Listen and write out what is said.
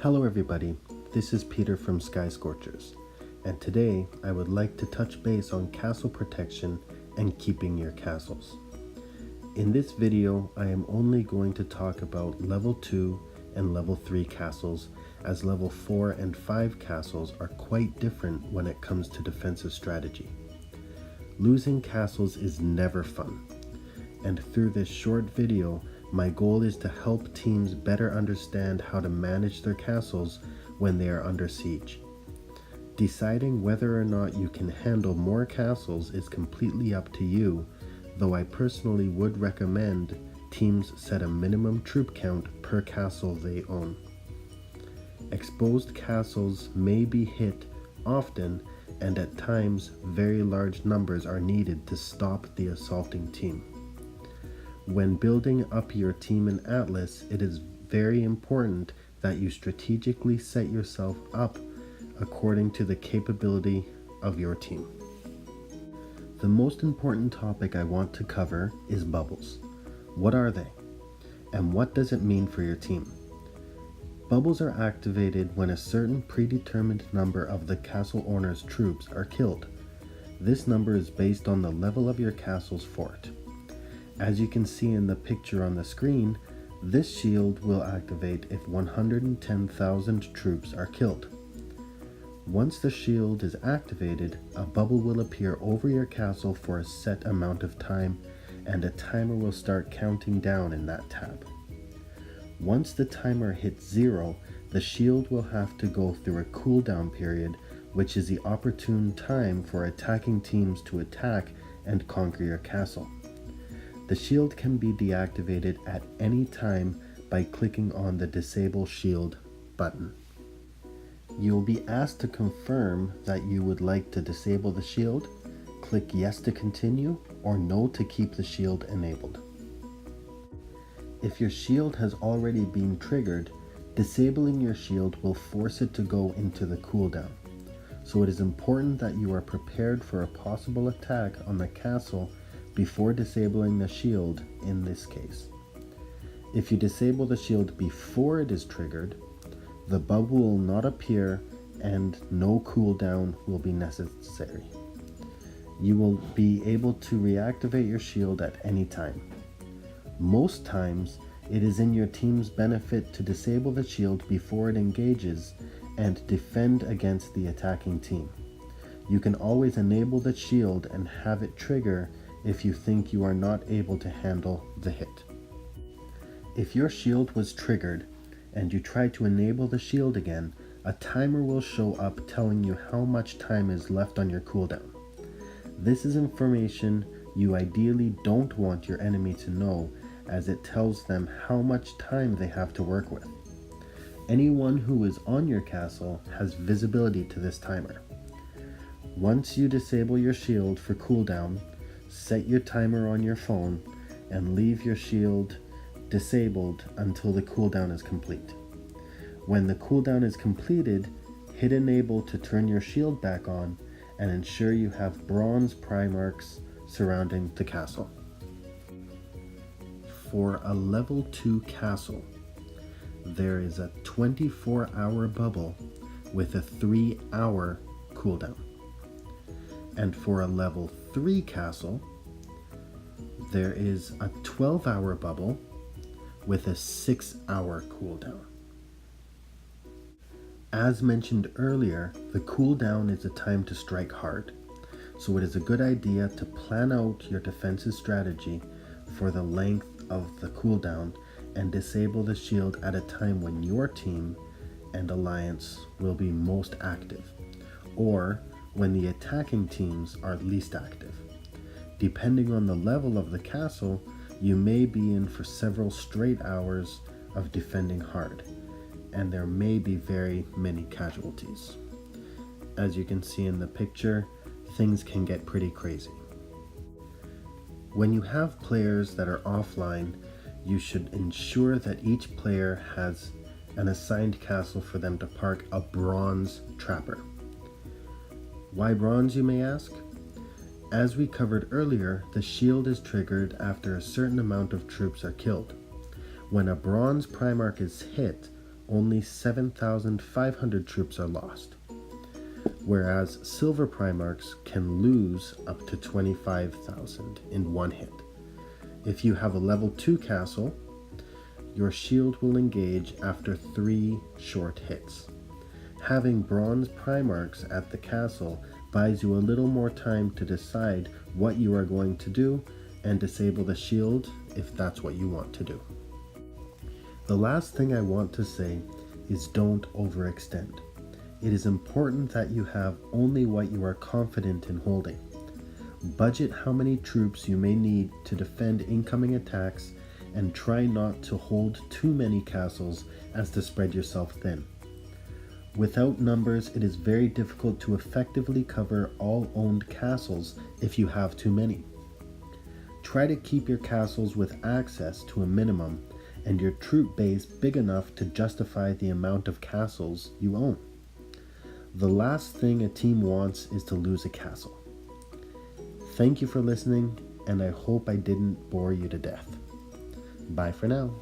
Hello everybody, this is Peter from Sky Scorchers, and today I would like to touch base on castle protection and keeping your castles. In this video, I am only going to talk about level 2 and level 3 castles, as level 4 and 5 castles are quite different when it comes to defensive strategy. Losing castles is never fun, and through this short video, my goal is to help teams better understand how to manage their castles when they are under siege. Deciding whether or not you can handle more castles is completely up to you, though I personally would recommend teams set a minimum troop count per castle they own. Exposed castles may be hit often, and at times very large numbers are needed to stop the assaulting team. When building up your team in Atlas, it is very important that you strategically set yourself up according to the capability of your team. The most important topic I want to cover is bubbles. What are they? And what does it mean for your team? Bubbles are activated when a certain predetermined number of the castle owner's troops are killed. This number is based on the level of your castle's fort. As you can see in the picture on the screen, this shield will activate if 110,000 troops are killed. Once the shield is activated, a bubble will appear over your castle for a set amount of time, and a timer will start counting down in that tab. Once the timer hits 0, the shield will have to go through a cooldown period, which is the opportune time for attacking teams to attack and conquer your castle. The shield can be deactivated at any time by clicking on the Disable Shield button. You will be asked to confirm that you would like to disable the shield, click Yes to continue, or No to keep the shield enabled. If your shield has already been triggered, disabling your shield will force it to go into the cooldown. So it is important that you are prepared for a possible attack on the castle before disabling the shield in this case. If you disable the shield before it is triggered, the bubble will not appear and no cooldown will be necessary. You will be able to reactivate your shield at any time. Most times, it is in your team's benefit to disable the shield before it engages and defend against the attacking team. You can always enable the shield and have it trigger if you think you are not able to handle the hit. If your shield was triggered and you try to enable the shield again, a timer will show up telling you how much time is left on your cooldown. This is information you ideally don't want your enemy to know, as it tells them how much time they have to work with. Anyone who is on your castle has visibility to this timer. Once you disable your shield for cooldown, set your timer on your phone and leave your shield disabled until the cooldown is complete. When the cooldown is completed, hit enable to turn your shield back on and ensure you have bronze primarchs surrounding the castle. For a level 2 castle, there is a 24-hour bubble with a 3-hour cooldown. And for a level 3 castle, there is a 12-hour bubble with a 6-hour cooldown. As mentioned earlier, the cooldown is a time to strike hard, so it is a good idea to plan out your defensive strategy for the length of the cooldown and disable the shield at a time when your team and alliance will be most active, or when the attacking teams are least active. Depending on the level of the castle, you may be in for several straight hours of defending hard, and there may be very many casualties. As you can see in the picture, things can get pretty crazy. When you have players that are offline, you should ensure that each player has an assigned castle for them to park a bronze trapper. Why bronze, you may ask? As we covered earlier, the shield is triggered after a certain amount of troops are killed. When a bronze Primarch is hit, only 7,500 troops are lost, whereas silver Primarchs can lose up to 25,000 in one hit. If you have a level 2 castle, your shield will engage after 3 short hits. Having bronze Primarchs at the castle buys you a little more time to decide what you are going to do and disable the shield if that's what you want to do. The last thing I want to say is don't overextend. It is important that you have only what you are confident in holding. Budget how many troops you may need to defend incoming attacks and try not to hold too many castles as to spread yourself thin. Without numbers, it is very difficult to effectively cover all owned castles if you have too many. Try to keep your castles with access to a minimum and your troop base big enough to justify the amount of castles you own. The last thing a team wants is to lose a castle. Thank you for listening, and I hope I didn't bore you to death. Bye for now.